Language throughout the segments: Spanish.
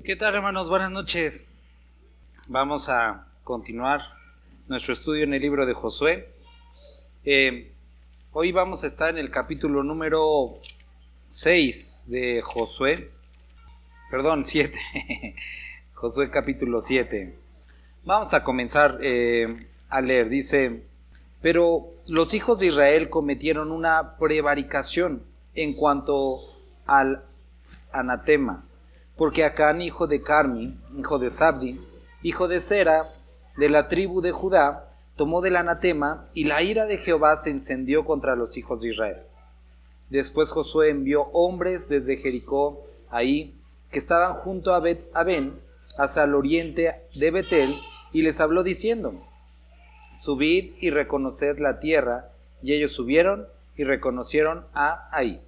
¿Qué tal, hermanos? Buenas noches. Vamos a continuar nuestro estudio en el libro de Josué. Hoy vamos a estar en el capítulo número 6 de Josué. Perdón, 7. Josué capítulo 7. Vamos a comenzar a leer. Dice: pero los hijos de Israel cometieron una prevaricación en cuanto al anatema, porque Acán, hijo de Carmi, hijo de Zabdi, hijo de Zera, de la tribu de Judá, tomó del anatema, y la ira de Jehová se encendió contra los hijos de Israel. Después Josué envió hombres desde Jericó, ahí, que estaban junto a Bet-Aben, hacia el oriente de Betel, y les habló diciendo: subid y reconoced la tierra. Y ellos subieron y reconocieron a Ahí.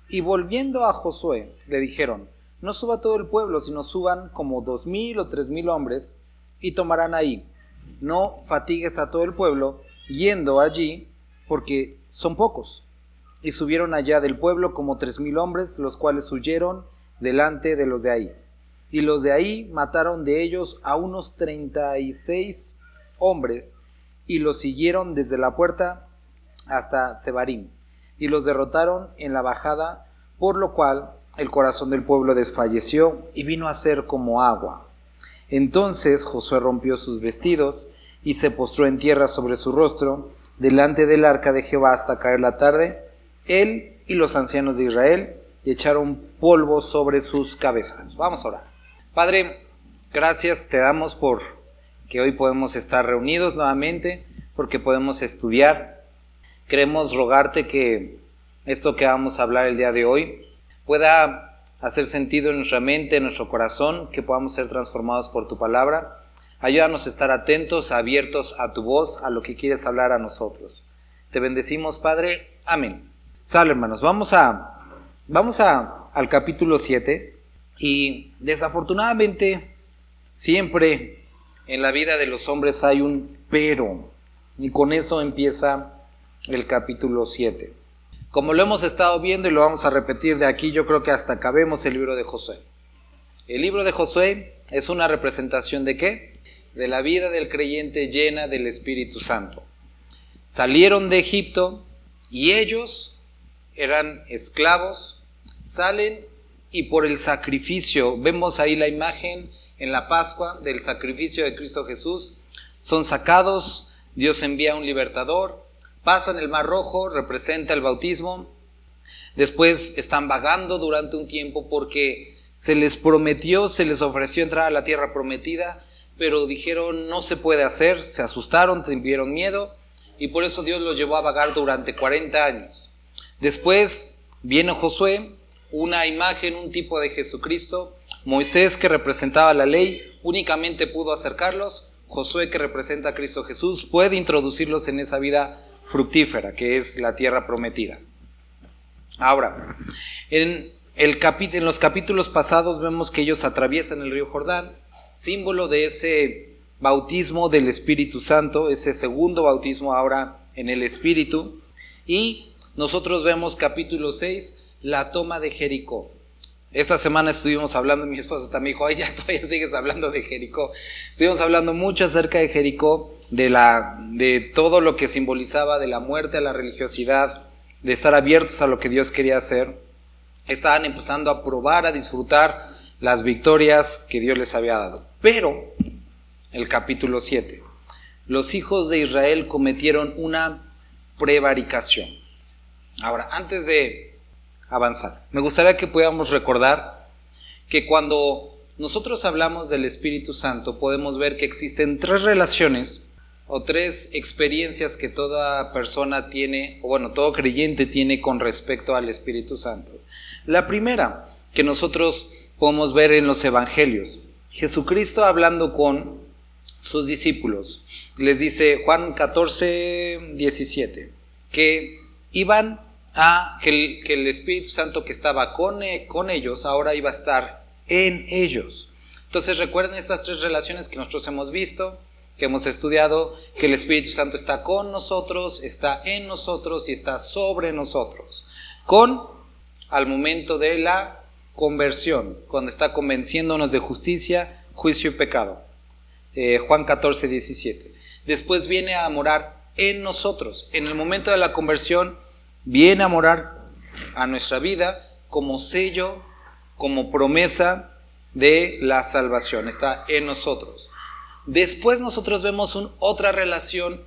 Y volviendo a Josué, le dijeron: no suba todo el pueblo, sino suban como 2,000 o 3,000 hombres, y tomarán Ahí. No fatigues a todo el pueblo yendo allí, porque son pocos. Y subieron allá del pueblo como 3,000 hombres, los cuales huyeron delante de los de Ahí. Y los de Ahí mataron de ellos a unos 36 hombres, y los siguieron desde la puerta hasta Sebarim, y los derrotaron en la bajada, por lo cual el corazón del pueblo desfalleció y vino a ser como agua. Entonces Josué rompió sus vestidos y se postró en tierra sobre su rostro delante del arca de Jehová hasta caer la tarde, él y los ancianos de Israel, y echaron polvo sobre sus cabezas. Vamos a orar. Padre, gracias te damos por que hoy podemos estar reunidos nuevamente, porque podemos estudiar. Queremos rogarte que esto que vamos a hablar el día de hoy pueda hacer sentido en nuestra mente, en nuestro corazón, que podamos ser transformados por tu palabra. Ayúdanos a estar atentos, abiertos a tu voz, a lo que quieres hablar a nosotros. Te bendecimos, Padre. Amén. Sale, hermanos, vamos al capítulo 7, y desafortunadamente siempre en la vida de los hombres hay un pero, y con eso empieza el capítulo 7. Como lo hemos estado viendo y lo vamos a repetir de aquí, yo creo que hasta acabemos el libro de Josué. El libro de Josué es una representación ¿de qué? De la vida del creyente llena del Espíritu Santo. Salieron de Egipto y ellos eran esclavos, salen y por el sacrificio, vemos ahí la imagen en la Pascua del sacrificio de Cristo Jesús, son sacados, Dios envía un libertador, pasan el Mar Rojo, representa el bautismo. Después están vagando durante un tiempo porque se les prometió, se les ofreció entrar a la tierra prometida, pero dijeron no se puede hacer, se asustaron, tuvieron miedo, y por eso Dios los llevó a vagar durante 40 años. Después viene Josué, una imagen, un tipo de Jesucristo. Moisés, que representaba la ley, únicamente pudo acercarlos. Josué, que representa a Cristo Jesús, puede introducirlos en esa vida fructífera que es la tierra prometida. Ahora, en los capítulos pasados vemos que ellos atraviesan el río Jordán, símbolo de ese bautismo del Espíritu Santo, ese segundo bautismo ahora en el Espíritu. Y nosotros vemos capítulo 6, la toma de Jericó. Esta semana estuvimos hablando, mi esposa también dijo: ay, ya todavía sigues hablando de Jericó. Estuvimos hablando mucho acerca de Jericó, de todo lo que simbolizaba, de la muerte a la religiosidad, de estar abiertos a lo que Dios quería hacer. Estaban empezando a probar, a disfrutar las victorias que Dios les había dado. Pero, el capítulo 7, los hijos de Israel cometieron una prevaricación. Ahora, antes de avanzar, me gustaría que podamos recordar que cuando nosotros hablamos del Espíritu Santo, podemos ver que existen 3 relaciones o 3 experiencias que toda persona tiene, o bueno, todo creyente tiene con respecto al Espíritu Santo. La primera, que nosotros podemos ver en los evangelios, Jesucristo hablando con sus discípulos, les dice Juan 14:17, que iban que el Espíritu Santo que estaba con ellos, ahora iba a estar en ellos. Entonces recuerden estas 3 relaciones que nosotros hemos visto, que hemos estudiado, que el Espíritu Santo está con nosotros, está en nosotros y está sobre nosotros. al momento de la conversión, cuando está convenciéndonos de justicia, juicio y pecado. Juan 14, 17. Después viene a morar en nosotros. En el momento de la conversión viene a morar a nuestra vida como sello, como promesa de la salvación. Está en nosotros. Después nosotros vemos otra relación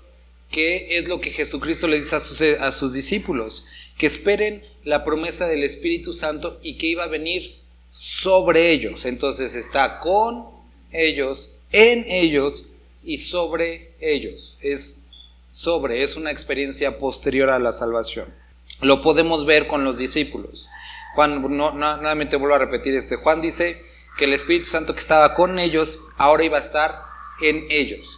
que es lo que Jesucristo le dice a sus discípulos, que esperen la promesa del Espíritu Santo y que iba a venir sobre ellos. Entonces está con ellos, en ellos y sobre ellos. Es una experiencia posterior a la salvación. Lo podemos ver con los discípulos. Juan, nuevamente vuelvo a repetir Juan dice que el Espíritu Santo que estaba con ellos ahora iba a estar en ellos.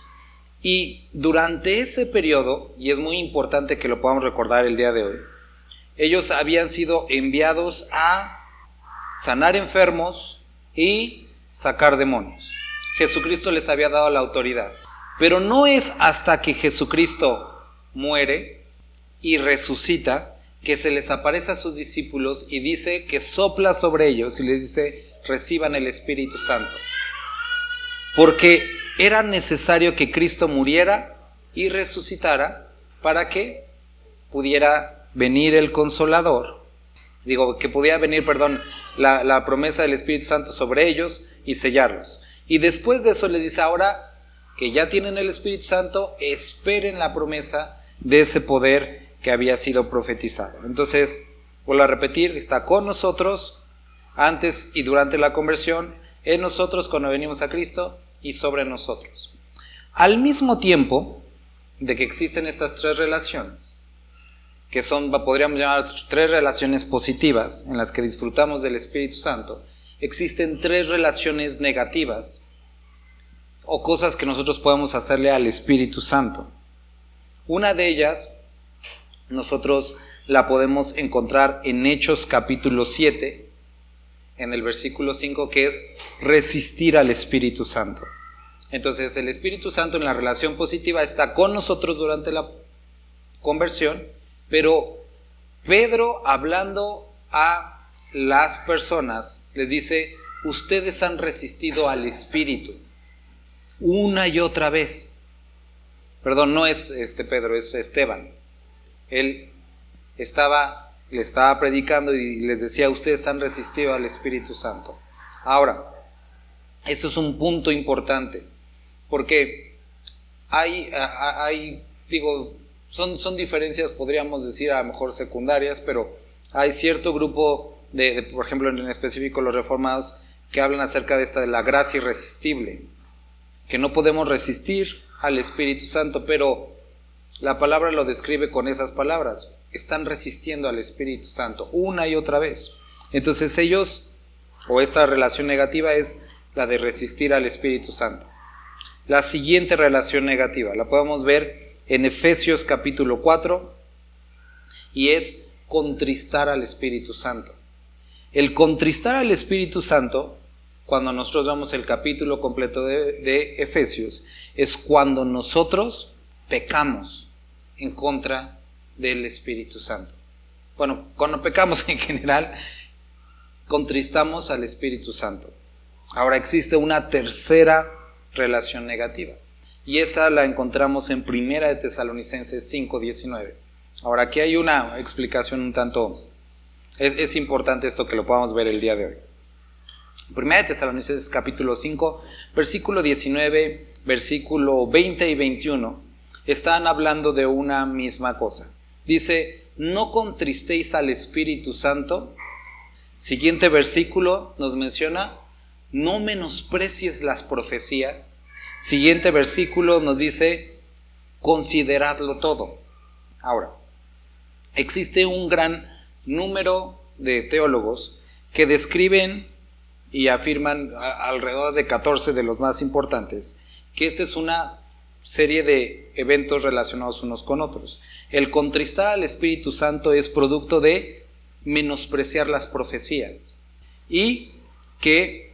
Y durante ese periodo, y es muy importante que lo podamos recordar el día de hoy, ellos habían sido enviados a sanar enfermos y sacar demonios. Jesucristo les había dado la autoridad. Pero no es hasta que Jesucristo muere y resucita que se les aparece a sus discípulos y dice que sopla sobre ellos y les dice: reciban el Espíritu Santo. Porque era necesario que Cristo muriera y resucitara para que pudiera venir el Consolador. Que pudiera venir, la promesa del Espíritu Santo sobre ellos y sellarlos. Y después de eso les dice: ahora que ya tienen el Espíritu Santo, esperen la promesa de ese poder que había sido profetizado. Entonces, vuelvo a repetir, está con nosotros antes y durante la conversión, en nosotros cuando venimos a Cristo y sobre nosotros. Al mismo tiempo de que existen estas tres relaciones, que podríamos llamar tres relaciones positivas en las que disfrutamos del Espíritu Santo, existen tres relaciones negativas o cosas que nosotros podemos hacerle al Espíritu Santo. Una de ellas nosotros la podemos encontrar en Hechos capítulo 7, en el versículo 5, que es resistir al Espíritu Santo. Entonces el Espíritu Santo en la relación positiva está con nosotros durante la conversión, pero Pedro, hablando a las personas, les dice: ustedes han resistido al Espíritu una y otra vez. Perdón, no es Pedro, es Esteban. Él le estaba predicando y les decía: ustedes han resistido al Espíritu Santo. Ahora, esto es un punto importante, porque son diferencias, podríamos decir a lo mejor secundarias, pero hay cierto grupo por ejemplo en específico los reformados, que hablan acerca de la gracia irresistible, que no podemos resistir al Espíritu Santo, pero la palabra lo describe con esas palabras: están resistiendo al Espíritu Santo una y otra vez. Entonces esta relación negativa es la de resistir al Espíritu Santo. La siguiente relación negativa la podemos ver en Efesios capítulo 4 y es contristar al Espíritu Santo. El contristar al Espíritu Santo, cuando nosotros vemos el capítulo completo de Efesios, es cuando nosotros pecamos en contra del Espíritu Santo. Bueno, cuando pecamos en general, contristamos al Espíritu Santo. Ahora existe una tercera relación negativa, y esta la encontramos en 1 de Tesalonicenses 5:19. Ahora aquí hay una explicación un tanto, es importante esto que lo podamos ver el día de hoy. 1 de Tesalonicenses capítulo 5, versículo 19, versículo 20 y 21, están hablando de una misma cosa. Dice: no contristéis al Espíritu Santo. Siguiente versículo nos menciona: no menosprecies las profecías. Siguiente versículo nos dice: consideradlo todo. Ahora, existe un gran número de teólogos que describen y afirman, alrededor de 14 de los más importantes, que esta es una serie de eventos relacionados unos con otros. El contristar al Espíritu Santo es producto de menospreciar las profecías, y que,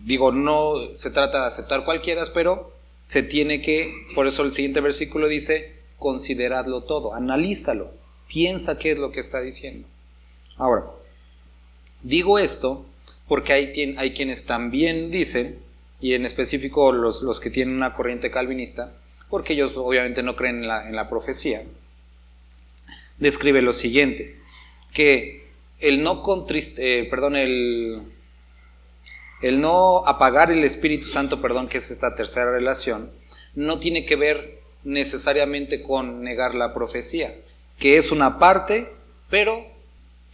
no se trata de aceptar cualquiera, pero se tiene que, por eso el siguiente versículo dice: consideradlo todo, analízalo, Piensa qué es lo que está diciendo. Ahora, digo esto porque hay quienes también dicen, y en específico los que tienen una corriente calvinista, porque ellos obviamente no creen en la profecía, describe lo siguiente, que el no apagar el Espíritu Santo, que es esta tercera relación, no tiene que ver necesariamente con negar la profecía, que es una parte, pero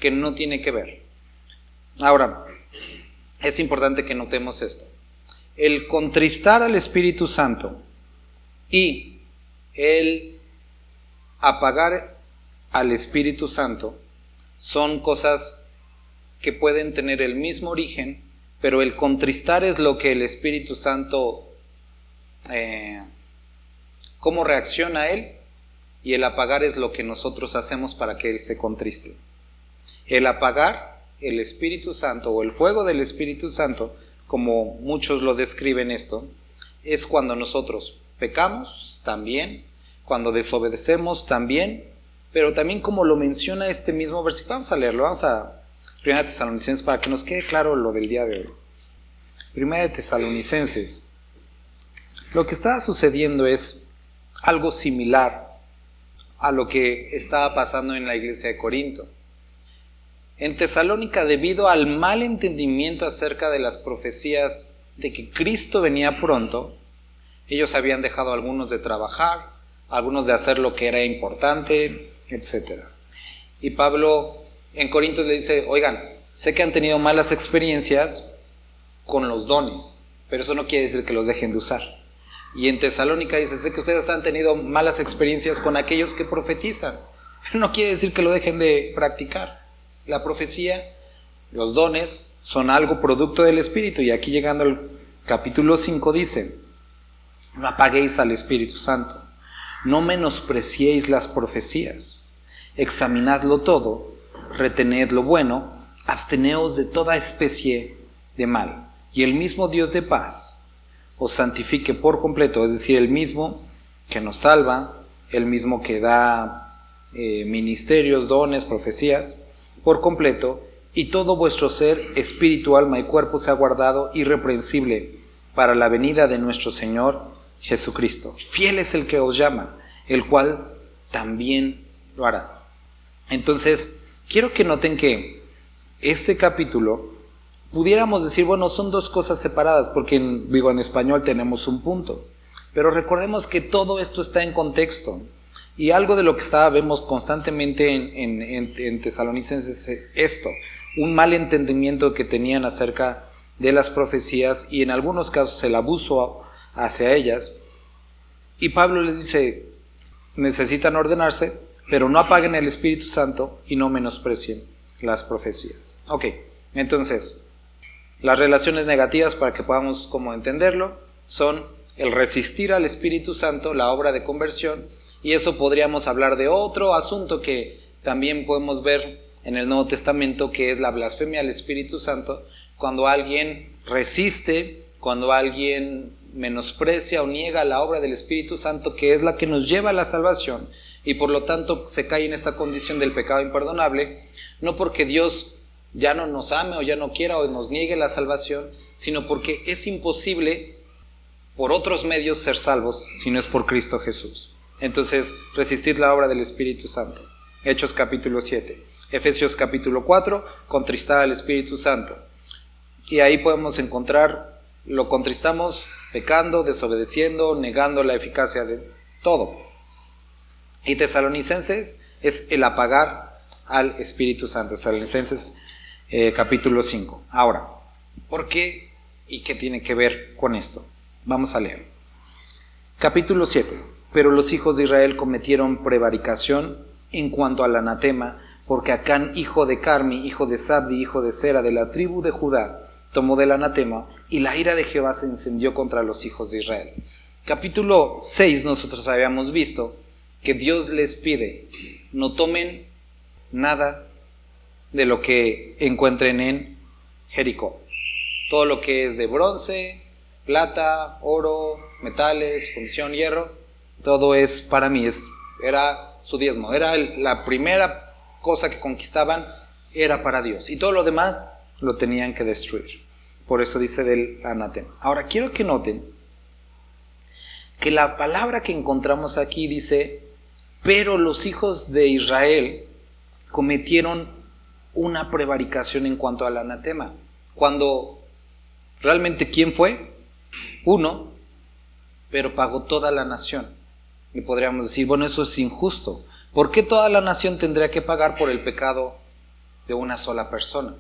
que no tiene que ver. Ahora, es importante que notemos esto. El contristar al Espíritu Santo y el apagar al Espíritu Santo son cosas que pueden tener el mismo origen, pero el contristar es lo que el Espíritu Santo, cómo reacciona a él, y el apagar es lo que nosotros hacemos para que él se contriste. El apagar el Espíritu Santo o el fuego del Espíritu Santo, como muchos lo describen esto, es cuando nosotros pecamos también, cuando desobedecemos también, pero también como lo menciona este mismo versículo. Vamos a leerlo, vamos a 1 Tesalonicenses para que nos quede claro lo del día de hoy. 1 Tesalonicenses. Lo que está sucediendo es algo similar a lo que estaba pasando en la iglesia de Corinto. En Tesalónica, debido al mal entendimiento acerca de las profecías de que Cristo venía pronto, ellos habían dejado algunos de trabajar, algunos de hacer lo que era importante, etc. Y Pablo en Corintios le dice, oigan, sé que han tenido malas experiencias con los dones, pero eso no quiere decir que los dejen de usar. Y en Tesalónica dice, sé que ustedes han tenido malas experiencias con aquellos que profetizan, no quiere decir que lo dejen de practicar. La profecía, los dones, son algo producto del Espíritu. Y aquí llegando al capítulo 5 dice, no apaguéis al Espíritu Santo, no menospreciéis las profecías, examinadlo todo, retened lo bueno, absteneos de toda especie de mal, y el mismo Dios de paz os santifique por completo, es decir, el mismo que nos salva, el mismo que da ministerios, dones, profecías, por completo, y todo vuestro ser, espíritu, alma y cuerpo sea guardado irreprensible para la venida de nuestro Señor Jesucristo. Fiel es el que os llama, el cual también lo hará. Entonces, quiero que noten que este capítulo, pudiéramos decir, bueno, son dos cosas separadas, porque en español tenemos un punto, pero recordemos que todo esto está en contexto. Y algo de lo que vemos constantemente en Tesalonicenses es esto, un mal entendimiento que tenían acerca de las profecías y en algunos casos el abuso hacia ellas. Y Pablo les dice, necesitan ordenarse, pero no apaguen el Espíritu Santo y no menosprecien las profecías. Ok, entonces, las relaciones negativas, para que podamos como entenderlo, son el resistir al Espíritu Santo, la obra de conversión. Y eso podríamos hablar de otro asunto que también podemos ver en el Nuevo Testamento, que es la blasfemia al Espíritu Santo, cuando alguien resiste, cuando alguien menosprecia o niega la obra del Espíritu Santo, que es la que nos lleva a la salvación, y por lo tanto se cae en esta condición del pecado imperdonable, no porque Dios ya no nos ame o ya no quiera o nos niegue la salvación, sino porque es imposible por otros medios ser salvos si no es por Cristo Jesús. Entonces, resistir la obra del Espíritu Santo. Hechos capítulo 7. Efesios capítulo 4, contristar al Espíritu Santo. Y ahí podemos encontrar, lo contristamos pecando, desobedeciendo, negando la eficacia de todo. Y Tesalonicenses es el apagar al Espíritu Santo. Tesalonicenses capítulo 5. Ahora, ¿por qué y qué tiene que ver con esto? Vamos a leer. Capítulo 7. Pero los hijos de Israel cometieron prevaricación en cuanto al anatema, porque Acán, hijo de Carmi, hijo de Sabdi, hijo de Sera, de la tribu de Judá, tomó del anatema, y la ira de Jehová se encendió contra los hijos de Israel. Capítulo 6 nosotros habíamos visto que Dios les pide, no tomen nada de lo que encuentren en Jericó. Todo lo que es de bronce, plata, oro, metales, fundición, hierro, todo es para mí, era su diezmo. Era la primera cosa que conquistaban, era para Dios. Y todo lo demás lo tenían que destruir. Por eso dice del anatema. Ahora quiero que noten que la palabra que encontramos aquí dice, pero los hijos de Israel cometieron una prevaricación en cuanto al anatema. Cuando realmente, ¿quién fue? Uno, pero pagó toda la nación. Y podríamos decir, bueno, eso es injusto. ¿Por qué toda la nación tendría que pagar por el pecado de una sola persona?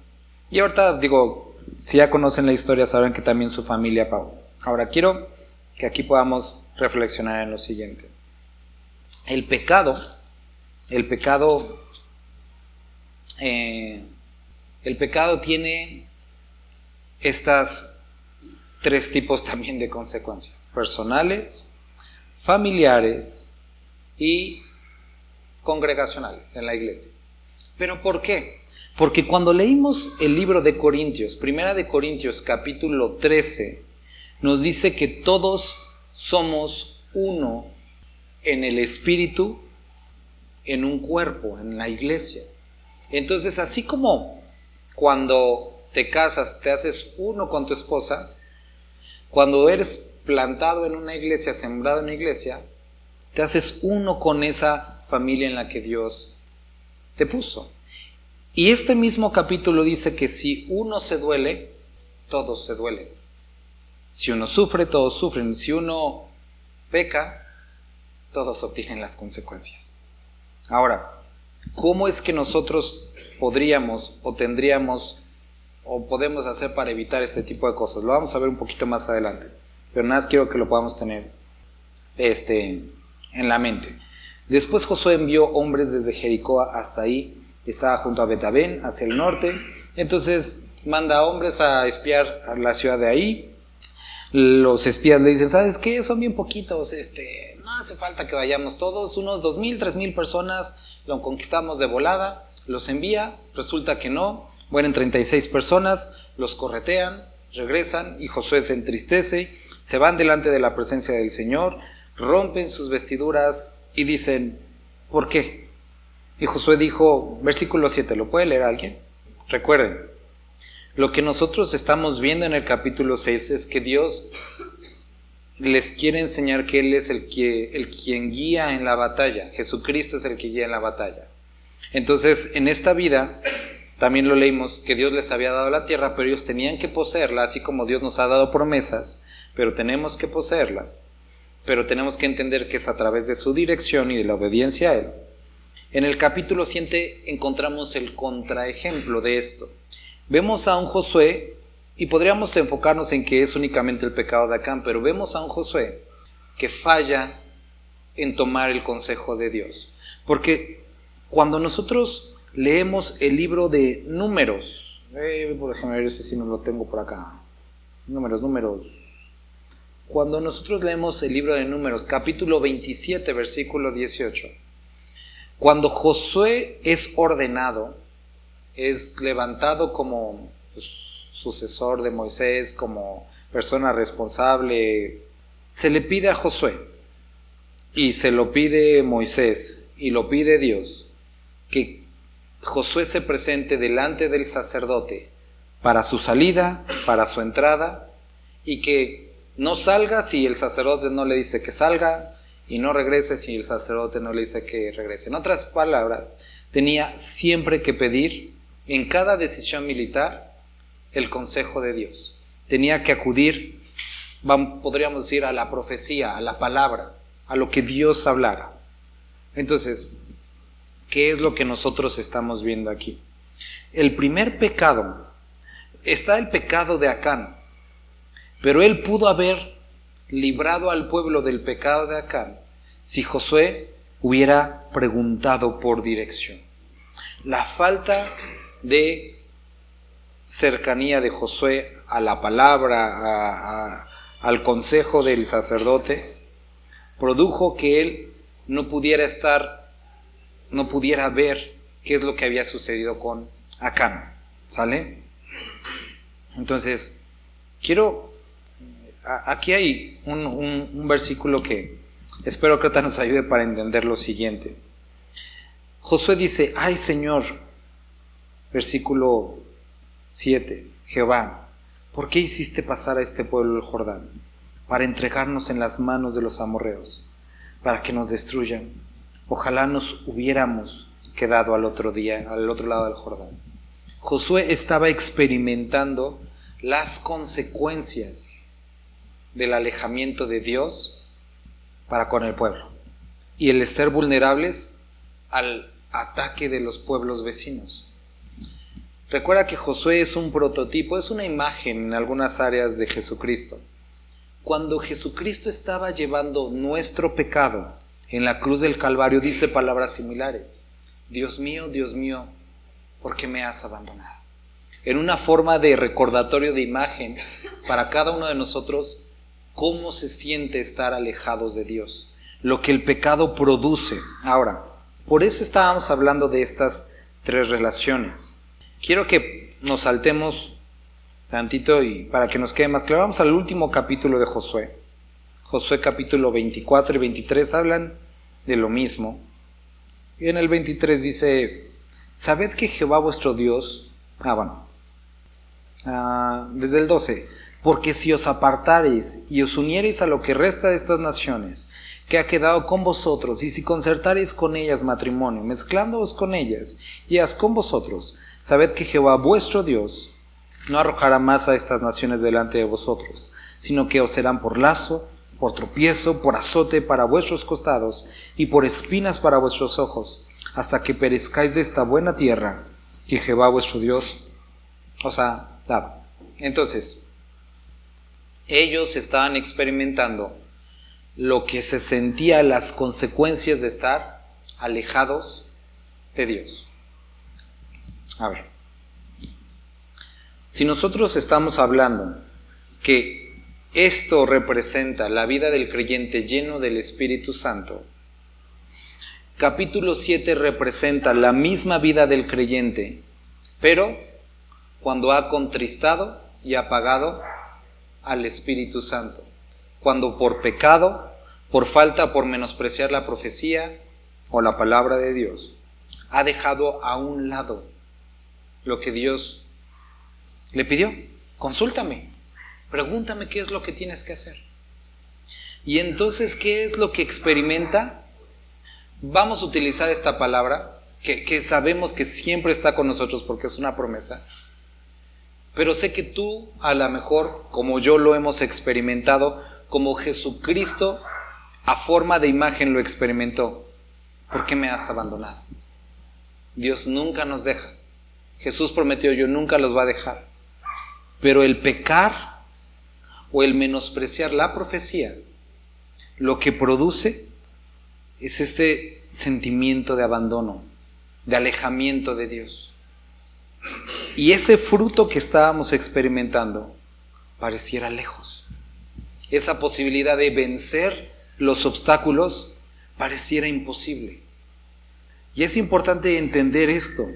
Y ahorita digo, si ya conocen la historia, saben que también su familia pagó. Ahora quiero que aquí podamos reflexionar en lo siguiente. El pecado tiene estas tres tipos también de consecuencias: personales, familiares y congregacionales en la iglesia. ¿Pero por qué? Porque cuando leímos el libro de Corintios, Primera de Corintios capítulo 13, nos dice que todos somos uno en el espíritu, en un cuerpo, en la iglesia. Entonces, así como cuando te casas, te haces uno con tu esposa, cuando eres plantado en una iglesia, sembrado en una iglesia, te haces uno con esa familia en la que Dios te puso. Y este mismo capítulo dice que si uno se duele, todos se duelen. Si uno sufre, todos sufren. Si uno peca, todos obtienen las consecuencias. Ahora, ¿cómo es que nosotros podríamos o tendríamos o podemos hacer para evitar este tipo de cosas? Lo vamos a ver un poquito más adelante, pero nada más quiero que lo podamos tener en la mente. Después Josué envió hombres desde Jericó hasta ahí, estaba junto a Bet-Aven, hacia el norte. Entonces manda hombres a espiar a la ciudad de ahí. Los espías le dicen, ¿sabes qué? Son bien poquitos, no hace falta que vayamos todos, unos 2,000, 3,000 personas, lo conquistamos de volada. Los envía, resulta que no, mueren 36 personas, los corretean, regresan y Josué se entristece, se van delante de la presencia del Señor, rompen sus vestiduras y dicen, ¿por qué? Y Josué dijo, versículo 7, ¿lo puede leer alguien? Recuerden, lo que nosotros estamos viendo en el capítulo 6 es que Dios les quiere enseñar que Él es el quien guía en la batalla. Jesucristo es el que guía en la batalla. Entonces, en esta vida, también lo leímos, que Dios les había dado la tierra, pero ellos tenían que poseerla, así como Dios nos ha dado promesas, pero tenemos que poseerlas. Pero tenemos que entender que es a través de su dirección y de la obediencia a Él. En el capítulo 7 encontramos el contraejemplo de esto. Vemos a un Josué, y podríamos enfocarnos en que es únicamente el pecado de Acán, pero vemos a un Josué que falla en tomar el consejo de Dios. Porque cuando nosotros leemos el libro de Números, por ejemplo, a ver si no lo tengo por acá. Números. Cuando nosotros leemos el libro de Números, capítulo 27, versículo 18, cuando Josué es ordenado, es levantado como sucesor de Moisés, como persona responsable, se le pide a Josué, y se lo pide Moisés, y lo pide Dios, que Josué se presente delante del sacerdote para su salida, para su entrada, y que no salga si el sacerdote no le dice que salga, y no regrese si el sacerdote no le dice que regrese. En otras palabras, tenía siempre que pedir en cada decisión militar el consejo de Dios. Tenía que acudir, podríamos decir, a la profecía, a la palabra, a lo que Dios hablara. Entonces, ¿qué es lo que nosotros estamos viendo aquí? El primer pecado, está el pecado de Acán, pero él pudo haber librado al pueblo del pecado de Acán si Josué hubiera preguntado por dirección. La falta de cercanía de Josué a la palabra, al consejo del sacerdote, produjo que él no pudiera ver qué es lo que había sucedido con Acán. ¿Sale? Entonces, aquí hay un versículo que espero que nos ayude para entender lo siguiente. Josué dice, ay Señor, versículo 7, Jehová, ¿por qué hiciste pasar a este pueblo el Jordán? Para entregarnos en las manos de los amorreos, para que nos destruyan. Ojalá nos hubiéramos quedado al otro lado del Jordán. Josué estaba experimentando las consecuencias del alejamiento de Dios para con el pueblo y el estar vulnerables al ataque de los pueblos vecinos. Recuerda que Josué es un prototipo, es una imagen en algunas áreas de Jesucristo. Cuando Jesucristo estaba llevando nuestro pecado en la cruz del Calvario, dice palabras similares. Dios mío, ¿por qué me has abandonado? En una forma de recordatorio de imagen para cada uno de nosotros, cómo se siente estar alejados de Dios, lo que el pecado produce. Ahora, por eso estábamos hablando de estas tres relaciones. Quiero que nos saltemos tantito y para que nos quede más claro, vamos al último capítulo de Josué. Josué capítulo 24 y 23 hablan de lo mismo. Y en el 23 dice, sabed que Jehová vuestro Dios, desde el 12, porque si os apartareis y os uniereis a lo que resta de estas naciones, que ha quedado con vosotros, y si concertareis con ellas matrimonio, mezclándoos con ellas, y haz con vosotros, sabed que Jehová vuestro Dios no arrojará más a estas naciones delante de vosotros, sino que os serán por lazo, por tropiezo, por azote para vuestros costados, y por espinas para vuestros ojos, hasta que perezcáis de esta buena tierra que Jehová vuestro Dios os ha dado. Entonces, ellos estaban experimentando lo que se sentía las consecuencias de estar alejados de Dios. A ver, si nosotros estamos hablando que esto representa la vida del creyente lleno del Espíritu Santo, capítulo 7 representa la misma vida del creyente, pero cuando ha contristado y apagado al Espíritu Santo, cuando por pecado, por falta, por menospreciar la profecía o la palabra de Dios, ha dejado a un lado lo que Dios le pidió. Consúltame, pregúntame qué es lo que tienes que hacer. Y entonces, ¿qué es lo que experimenta? Vamos a utilizar esta palabra que sabemos que siempre está con nosotros porque es una promesa. Pero sé que tú, a lo mejor, como yo lo hemos experimentado, como Jesucristo a forma de imagen lo experimentó. ¿Por qué me has abandonado? Dios nunca nos deja. Jesús prometió, yo nunca los va a dejar. Pero el pecar o el menospreciar la profecía, lo que produce es este sentimiento de abandono, de alejamiento de Dios. Y ese fruto que estábamos experimentando pareciera lejos. Esa posibilidad de vencer los obstáculos pareciera imposible. Y es importante entender esto,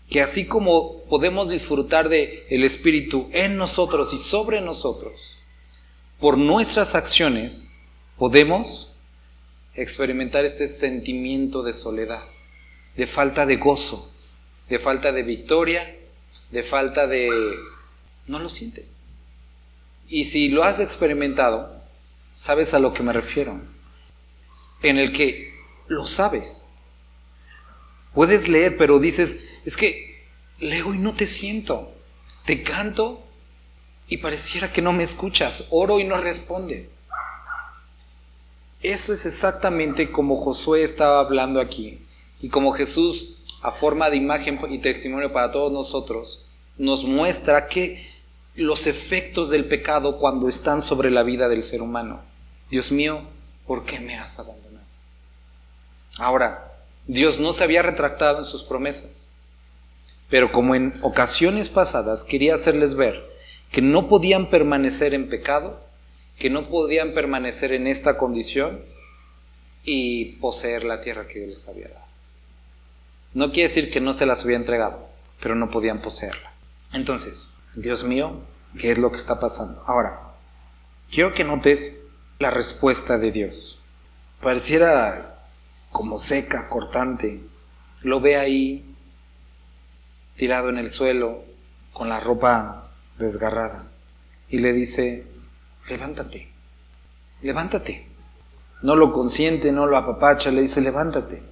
que así como podemos disfrutar de el Espíritu en nosotros y sobre nosotros, por nuestras acciones podemos experimentar este sentimiento de soledad, de falta de gozo, de falta de victoria, de falta de... no lo sientes. Y si lo has experimentado, sabes a lo que me refiero, en el que lo sabes. Puedes leer, pero dices, es que leo y no te siento. Te canto y pareciera que no me escuchas. Oro y no respondes. Eso es exactamente como Josué estaba hablando aquí. Y como Jesús, a forma de imagen y testimonio para todos nosotros, nos muestra que los efectos del pecado cuando están sobre la vida del ser humano. Dios mío, ¿por qué me has abandonado? Ahora, Dios no se había retractado en sus promesas, pero como en ocasiones pasadas quería hacerles ver que no podían permanecer en pecado, que no podían permanecer en esta condición y poseer la tierra que Dios les había dado. No quiere decir que no se las había entregado, pero no podían poseerla. Entonces, Dios mío, ¿qué es lo que está pasando? Ahora, quiero que notes la respuesta de Dios. Pareciera como seca, cortante, lo ve ahí tirado en el suelo con la ropa desgarrada y le dice: levántate, levántate. No lo consiente, no lo apapacha, le dice: levántate.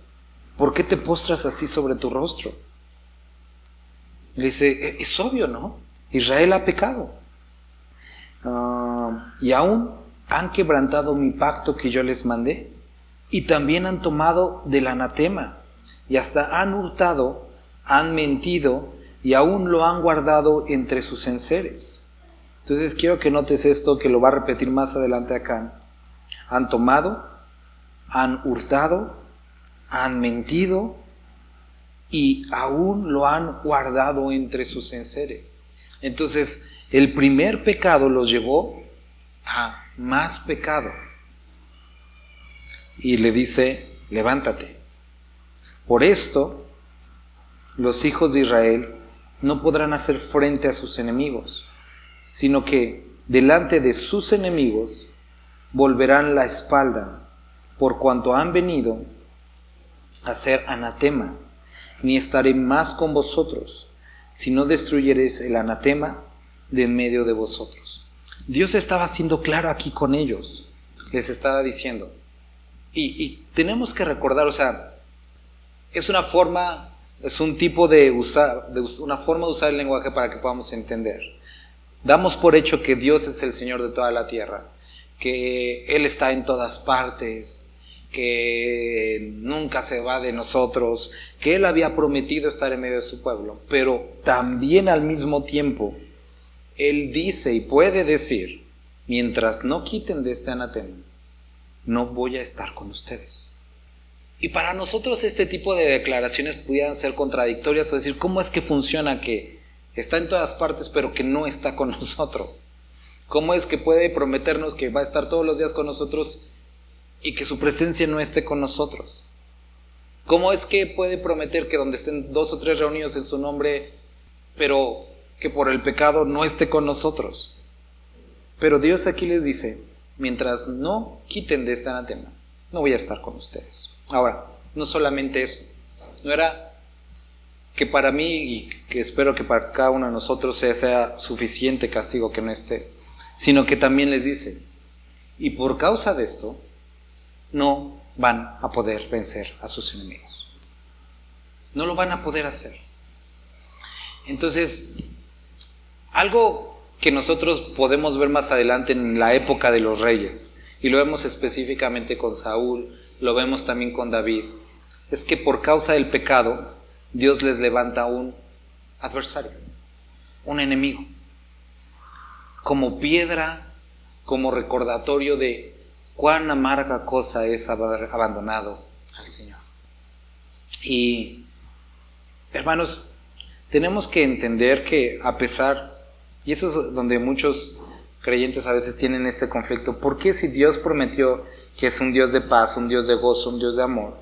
¿Por qué te postras así sobre tu rostro? Le dice: es obvio, ¿no? Israel ha pecado. Y aún han quebrantado mi pacto que yo les mandé. Y también han tomado del anatema. Y hasta han hurtado, han mentido y aún lo han guardado entre sus enseres. Entonces quiero que notes esto, que lo va a repetir más adelante acá. Han tomado, han hurtado, han mentido y aún lo han guardado entre sus enseres. Entonces, el primer pecado los llevó a más pecado. Y le dice: levántate. Por esto, los hijos de Israel no podrán hacer frente a sus enemigos, sino que delante de sus enemigos volverán la espalda, por cuanto han venido a ser anatema. Ni estaré más con vosotros, si no destruyereis el anatema de en medio de vosotros. Dios estaba siendo claro aquí con ellos. Les estaba diciendo. Y tenemos que recordar, es una forma, es un tipo de una forma de usar el lenguaje para que podamos entender. Damos por hecho que Dios es el Señor de toda la tierra, que Él está en todas partes, que nunca se va de nosotros, que Él había prometido estar en medio de su pueblo, pero también al mismo tiempo Él dice y puede decir: mientras no quiten de este anatema, no voy a estar con ustedes. Y para nosotros este tipo de declaraciones pudieran ser contradictorias, o decir: ¿cómo es que funciona que está en todas partes pero que no está con nosotros? ¿Cómo es que puede prometernos que va a estar todos los días con nosotros y que su presencia no esté con nosotros? ¿Cómo es que puede prometer que donde estén 2 o 3 reunidos en su nombre, pero que por el pecado no esté con nosotros? Pero Dios aquí les dice: mientras no quiten de este anatema, no voy a estar con ustedes. Ahora, no solamente eso, no era que para mí, y que espero que para cada uno de nosotros sea suficiente castigo que no esté, sino que también les dice: y por causa de esto, no van a poder vencer a sus enemigos. No lo van a poder hacer. Entonces, algo que nosotros podemos ver más adelante en la época de los reyes, y lo vemos específicamente con Saúl, lo vemos también con David, es que por causa del pecado, Dios les levanta un adversario, un enemigo, como piedra, como recordatorio de cuán amarga cosa es haber abandonado al Señor. Y, hermanos, tenemos que entender que a pesar, y eso es donde muchos creyentes a veces tienen este conflicto: ¿por qué si Dios prometió que es un Dios de paz, un Dios de gozo, un Dios de amor,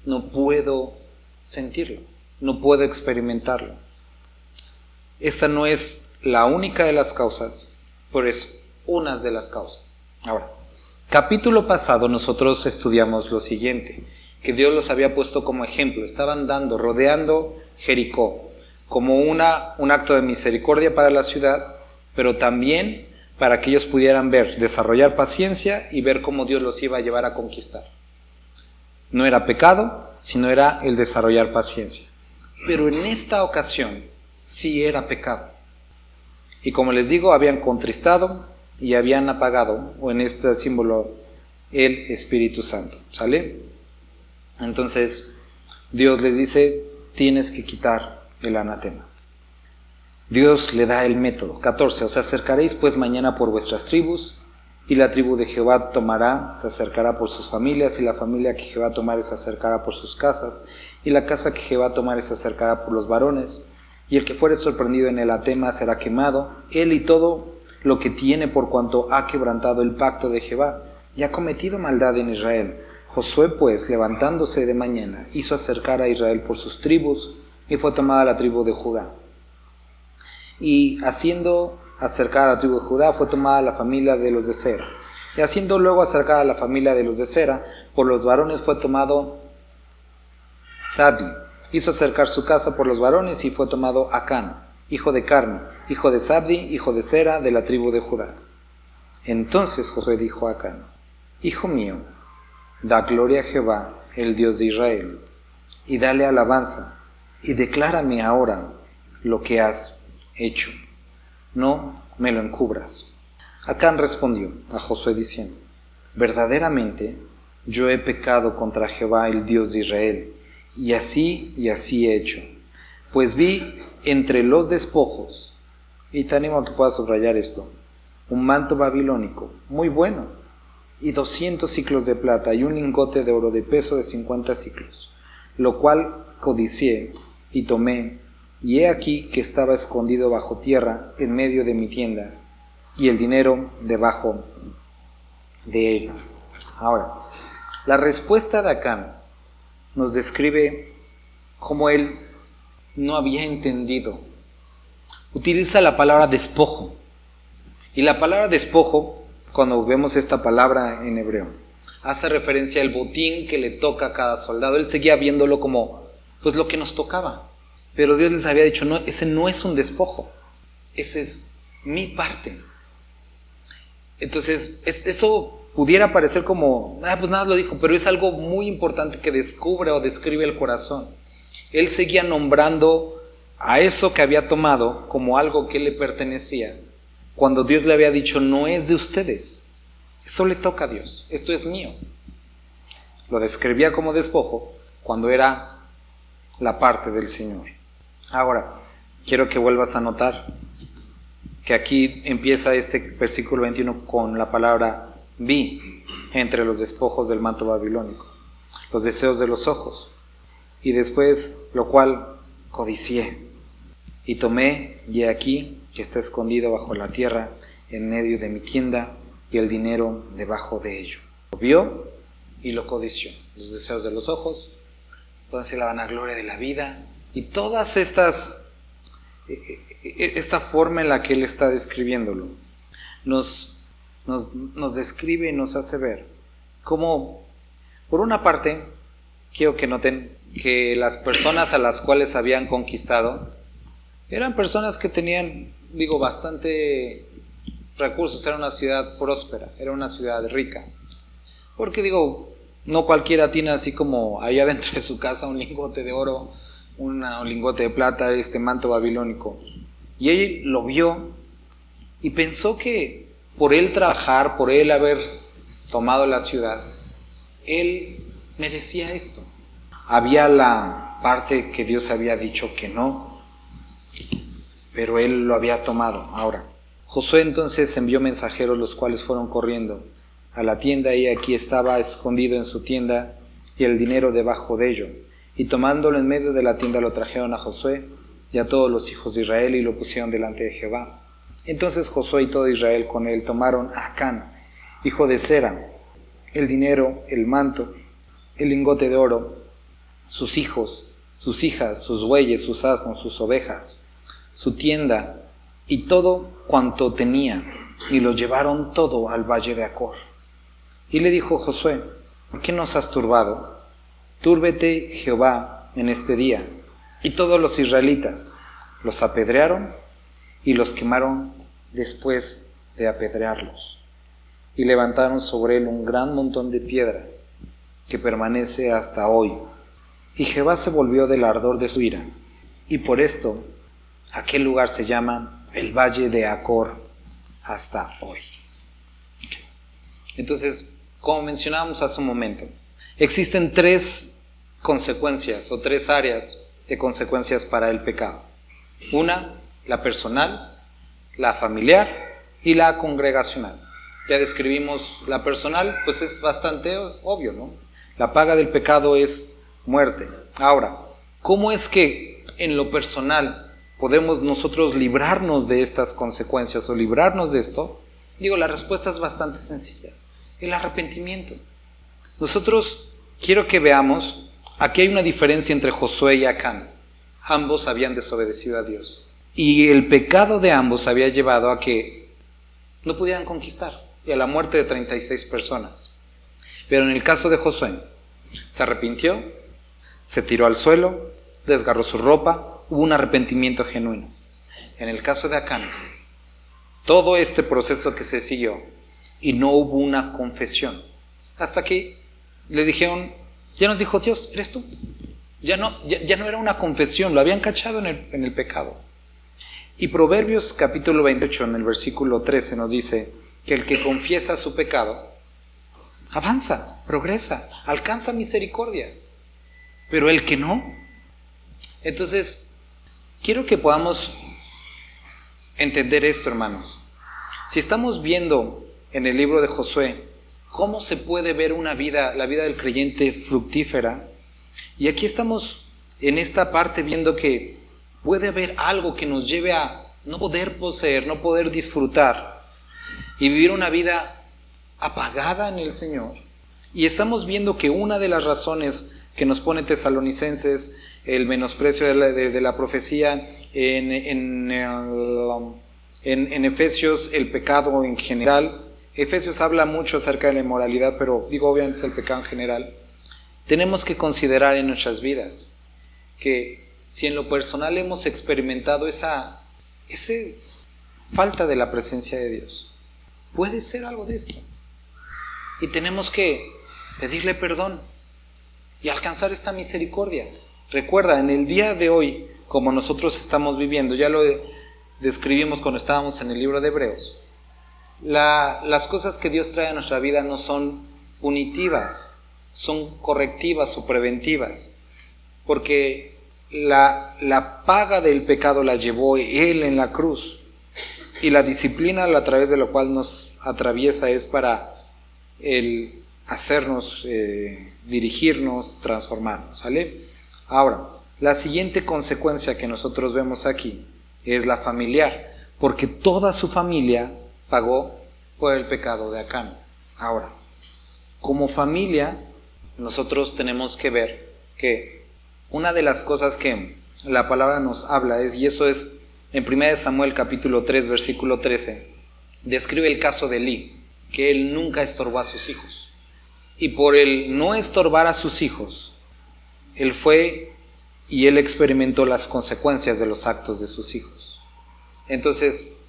no puedo sentirlo, no puedo experimentarlo? Esta no es la única de las causas, pero es una de las causas. Ahora, capítulo pasado nosotros estudiamos lo siguiente, que Dios los había puesto como ejemplo. Estaban rodeando Jericó como un acto de misericordia para la ciudad, pero también para que ellos pudieran desarrollar paciencia y ver cómo Dios los iba a llevar a conquistar. No era pecado, sino era el desarrollar paciencia. Pero en esta ocasión sí era pecado. Y como les digo, habían contristado y habían apagado, o en este símbolo, el Espíritu Santo. ¿Sale? Entonces, Dios les dice: tienes que quitar el anatema. Dios le da el método. 14. Os acercaréis pues mañana por vuestras tribus, y la tribu de Jehová se acercará por sus familias, y la familia que Jehová tomare se acercará por sus casas, y la casa que Jehová tomare se acercará por los varones, y el que fuere sorprendido en el anatema será quemado, él y todo lo que tiene, por cuanto ha quebrantado el pacto de Jehová, y ha cometido maldad en Israel. Josué pues, levantándose de mañana, hizo acercar a Israel por sus tribus, y fue tomada la tribu de Judá. Y haciendo acercar a la tribu de Judá, fue tomada la familia de los de Sera. Y haciendo luego acercar a la familia de los de Sera, por los varones fue tomado Zabdi, hizo acercar su casa por los varones y fue tomado Acán, hijo de Carmi, hijo de Sabdi, hijo de Sera, de la tribu de Judá. Entonces Josué dijo a Acán: Hijo mío, da gloria a Jehová, el Dios de Israel, y dale alabanza, y declárame ahora lo que has hecho. No me lo encubras. Acán respondió a Josué diciendo: Verdaderamente yo he pecado contra Jehová, el Dios de Israel, y así he hecho. Pues vi entre los despojos, y te animo a que puedas subrayar esto, un manto babilónico muy bueno, y 200 siclos de plata, y un lingote de oro de peso de 50 siclos, lo cual codicié y tomé, y he aquí que estaba escondido bajo tierra en medio de mi tienda, y el dinero debajo de ella. Ahora, la respuesta de Acán nos describe cómo él no había entendido. Utiliza la palabra despojo. Y la palabra despojo, cuando vemos esta palabra en hebreo, hace referencia al botín que le toca a cada soldado. Él seguía viéndolo como, pues, lo que nos tocaba. Pero Dios les había dicho: no, ese no es un despojo. Ese es mi parte. Entonces, eso pudiera parecer como, pues nada lo dijo, pero es algo muy importante que descubre o describe el corazón. Él seguía nombrando a eso que había tomado como algo que le pertenecía, cuando Dios le había dicho: no es de ustedes, esto le toca a Dios, esto es mío. Lo describía como despojo cuando era la parte del Señor. Ahora, quiero que vuelvas a notar que aquí empieza este versículo 21 con la palabra vi entre los despojos del manto babilónico, los deseos de los ojos, y después lo cual codicié, y tomé, y he aquí que está escondido bajo la tierra en medio de mi tienda, y el dinero debajo de ello. Lo vio y lo codició, los deseos de los ojos, entonces la vanagloria de la vida, y todas esta forma en la que él está describiéndolo nos describe y nos hace ver cómo, por una parte, quiero que noten que las personas a las cuales habían conquistado eran personas que tenían, bastante recursos. Era una ciudad próspera, era una ciudad rica, porque no cualquiera tiene así como allá dentro de su casa un lingote de oro, un lingote de plata, este manto babilónico. Y él lo vio y pensó que por él trabajar, por él haber tomado la ciudad, él merecía esto. Había la parte que Dios había dicho que no, pero él lo había tomado. Ahora, Josué entonces envió mensajeros, los cuales fueron corriendo a la tienda, y aquí estaba escondido en su tienda y el dinero debajo de ello. Y tomándolo en medio de la tienda lo trajeron a Josué y a todos los hijos de Israel y lo pusieron delante de Jehová. Entonces Josué y todo Israel con él tomaron a Acán, hijo de Sera, el dinero, el manto, el lingote de oro, sus hijos, sus hijas, sus bueyes, sus asnos, sus ovejas, su tienda y todo cuanto tenía, y lo llevaron todo al valle de Acor. Y le dijo Josué: ¿por qué nos has turbado? Túrbete Jehová en este día. Y todos los israelitas los apedrearon y los quemaron después de apedrearlos. Y levantaron sobre él un gran montón de piedras que permanece hasta hoy. Y Jehová se volvió del ardor de su ira, y por esto aquel lugar se llama el Valle de Acor hasta hoy. Entonces, como mencionábamos hace un momento, existen 3 consecuencias o 3 áreas de consecuencias para el pecado. Una, la personal, la familiar y la congregacional. Ya describimos la personal, pues es bastante obvio, ¿no? La paga del pecado es muerte. Ahora, ¿cómo es que en lo personal podemos nosotros librarnos de estas consecuencias o librarnos de esto? La respuesta es bastante sencilla: el arrepentimiento. Nosotros, quiero que veamos, aquí hay una diferencia entre Josué y Acán. Ambos habían desobedecido a Dios, y el pecado de ambos había llevado a que no pudieran conquistar, y a la muerte de 36 personas. Pero en el caso de Josué, se arrepintió, se tiró al suelo, desgarró su ropa, hubo un arrepentimiento genuino. En el caso de Acán, todo este proceso que se siguió y no hubo una confesión, hasta que le dijeron, ya nos dijo Dios, eres tú. Ya no era una confesión, lo habían cachado en el pecado. Y Proverbios capítulo 28 en el versículo 13 nos dice que el que confiesa su pecado avanza, progresa, alcanza misericordia, pero el que no. Entonces, quiero que podamos entender esto, hermanos. Si estamos viendo en el libro de Josué cómo se puede ver la vida del creyente fructífera, y aquí estamos en esta parte viendo que puede haber algo que nos lleve a no poder poseer, no poder disfrutar y vivir una vida apagada en el Señor. Y estamos viendo que una de las razones que nos pone Tesalonicenses, el menosprecio de la profecía, en Efesios el pecado en general. Efesios habla mucho acerca de la inmoralidad, pero obviamente es el pecado en general. Tenemos que considerar en nuestras vidas que si en lo personal hemos experimentado esa falta de la presencia de Dios, puede ser algo de esto. Y tenemos que pedirle perdón y alcanzar esta misericordia. Recuerda, en el día de hoy, como nosotros estamos viviendo, ya lo describimos cuando estábamos en el libro de Hebreos, las cosas que Dios trae a nuestra vida no son punitivas, son correctivas o preventivas, porque la paga del pecado la llevó Él en la cruz, y la disciplina a través de la cual nos atraviesa es para el hacernos, dirigirnos, transformarnos, ¿sale? Ahora, la siguiente consecuencia que nosotros vemos aquí es la familiar, porque toda su familia pagó por el pecado de Acán. Ahora, como familia, nosotros tenemos que ver que una de las cosas que la palabra nos habla y eso es en 1 Samuel capítulo 3, versículo 13, describe el caso de Elí, que él nunca estorbó a sus hijos. Y por el no estorbar a sus hijos, él fue y él experimentó las consecuencias de los actos de sus hijos. Entonces,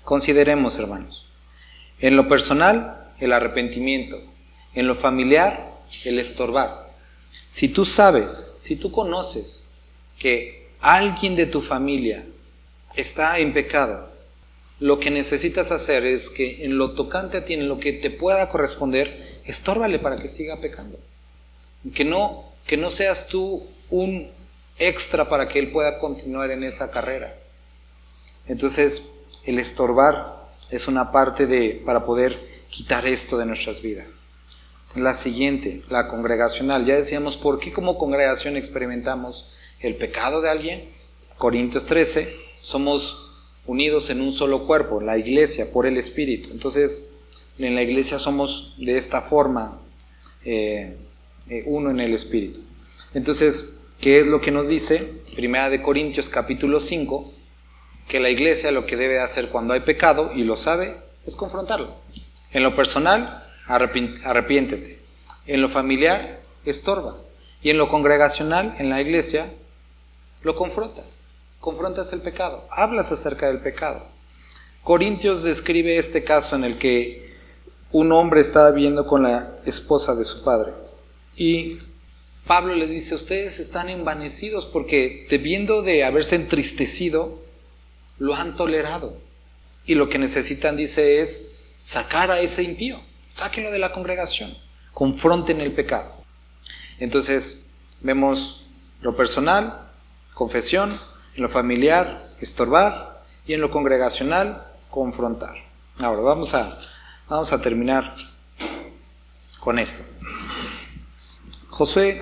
consideremos, hermanos, en lo personal, el arrepentimiento, en lo familiar, el estorbar. Si tú sabes, si tú conoces que alguien de tu familia está en pecado, lo que necesitas hacer es que en lo tocante a ti, en lo que te pueda corresponder, estórbale para que siga pecando. Que no seas tú un extra para que él pueda continuar en esa carrera. Entonces, el estorbar es una parte para poder quitar esto de nuestras vidas. La siguiente, la congregacional. Ya decíamos por qué como congregación experimentamos el pecado de alguien. Corintios 13, somos unidos en un solo cuerpo, la iglesia, por el Espíritu. Entonces, en la iglesia somos de esta forma, uno en el Espíritu. Entonces, ¿qué es lo que nos dice? 1 Corintios capítulo 5, que la iglesia lo que debe hacer cuando hay pecado, y lo sabe, es confrontarlo. En lo personal, arrepiéntete. En lo familiar, estorba. Y en lo congregacional, en la iglesia, lo confrontas. Confrontas el pecado, hablas acerca del pecado. Corintios describe este caso en el que un hombre estaba viviendo con la esposa de su padre. Y Pablo les dice, ustedes están envanecidos porque debiendo de haberse entristecido, lo han tolerado. Y lo que necesitan, dice, es sacar a ese impío. Sáquenlo de la congregación. Confronten el pecado. Entonces, vemos lo personal, confesión. En lo familiar, estorbar. Y en lo congregacional, confrontar. Ahora, vamos a terminar con esto. Josué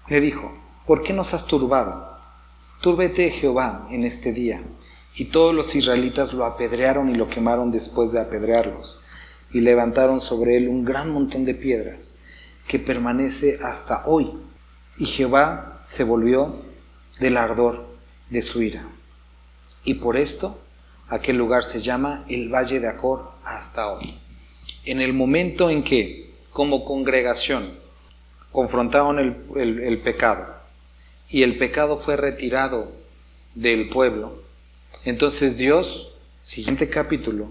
le dijo, ¿por qué nos has turbado? Túrbete Jehová en este día. Y todos los israelitas lo apedrearon y lo quemaron después de apedrearlos. Y levantaron sobre él un gran montón de piedras, que permanece hasta hoy. Y Jehová se volvió del ardor de su ira. Y por esto, aquel lugar se llama el Valle de Acor hasta hoy. En el momento en que, como congregación, confrontaron el pecado, y el pecado fue retirado del pueblo, entonces Dios, siguiente capítulo,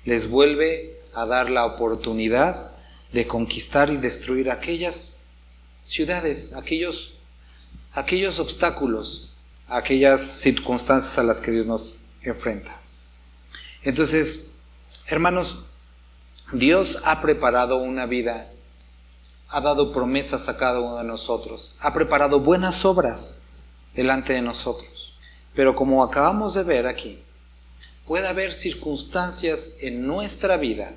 les vuelve a dar la oportunidad de conquistar y destruir aquellas ciudades, aquellos obstáculos, aquellas circunstancias a las que Dios nos enfrenta. Entonces, hermanos, Dios ha preparado una vida, ha dado promesas a cada uno de nosotros, ha preparado buenas obras delante de nosotros. Pero como acabamos de ver aquí, puede haber circunstancias en nuestra vida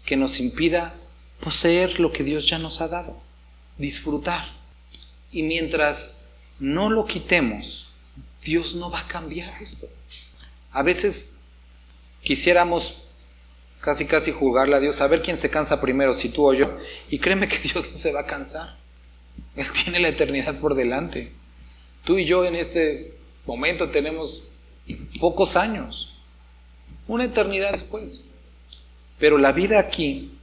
que nos impida poseer lo que Dios ya nos ha dado, disfrutar. Y mientras no lo quitemos, Dios no va a cambiar esto. A veces quisiéramos casi juzgarle a Dios, a ver quién se cansa primero, si tú o yo. Y créeme que Dios no se va a cansar. Él tiene la eternidad por delante. Tú y yo en este momento tenemos pocos años, una eternidad después. Pero la vida aquí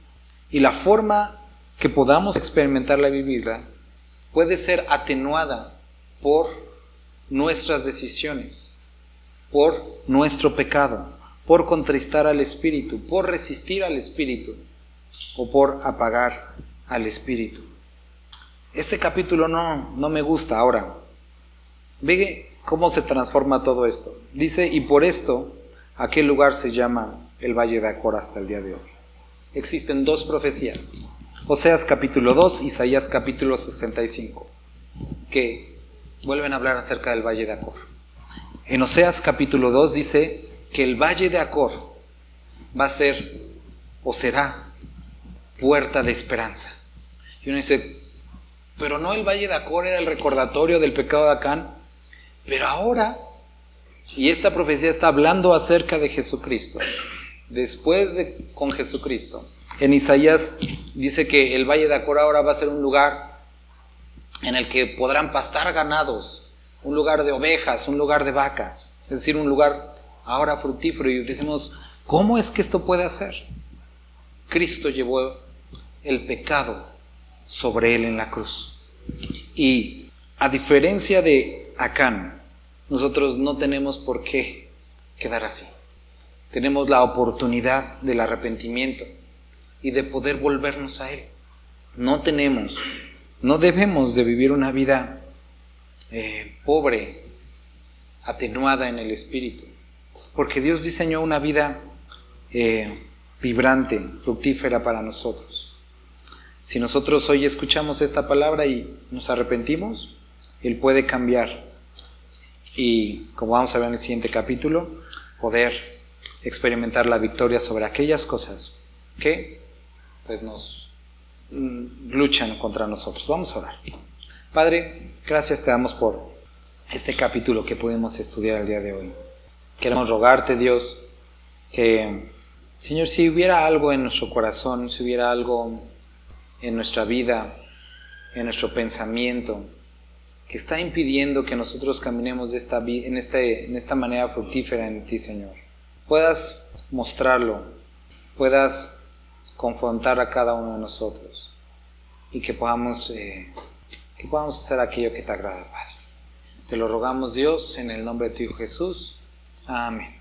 y la forma que podamos experimentarla y vivirla puede ser atenuada por nuestras decisiones, por nuestro pecado, por contristar al Espíritu, por resistir al Espíritu o por apagar al Espíritu. Este capítulo no me gusta. Ahora, ve cómo se transforma todo esto. Dice, y por esto aquel lugar se llama el Valle de Acor hasta el día de hoy. Existen dos profecías, Oseas capítulo 2, Isaías capítulo 65, que vuelven a hablar acerca del Valle de Acor. En Oseas capítulo 2 dice que el Valle de Acor va a ser o será puerta de esperanza. Y uno dice, pero no, el Valle de Acor era el recordatorio del pecado de Acán. Pero ahora, y esta profecía está hablando acerca de Jesucristo, con Jesucristo. En Isaías dice que el Valle de Acor ahora va a ser un lugar en el que podrán pastar ganados, un lugar de ovejas, un lugar de vacas, es decir, un lugar ahora fructífero. Y decimos, ¿cómo es que esto puede hacer? Cristo llevó el pecado sobre él en la cruz. Y a diferencia de Acán, nosotros no tenemos por qué quedar así. Tenemos la oportunidad del arrepentimiento y de poder volvernos a Él. No debemos de vivir una vida pobre, atenuada en el espíritu, porque Dios diseñó una vida vibrante, fructífera para nosotros. Si nosotros hoy escuchamos esta palabra y nos arrepentimos, Él puede cambiar y, como vamos a ver en el siguiente capítulo, poder experimentar la victoria sobre aquellas cosas que pues nos luchan contra nosotros. Vamos a orar. Padre, gracias te damos por este capítulo que pudimos estudiar el día de hoy. Queremos rogarte, Dios, que, Señor, si hubiera algo en nuestro corazón, si hubiera algo en nuestra vida, en nuestro pensamiento, que está impidiendo que nosotros caminemos en esta manera fructífera en ti, Señor, puedas mostrarlo, puedas confrontar a cada uno de nosotros y que podamos hacer aquello que te agrada, Padre. Te lo rogamos, Dios, en el nombre de tu Hijo Jesús. Amén.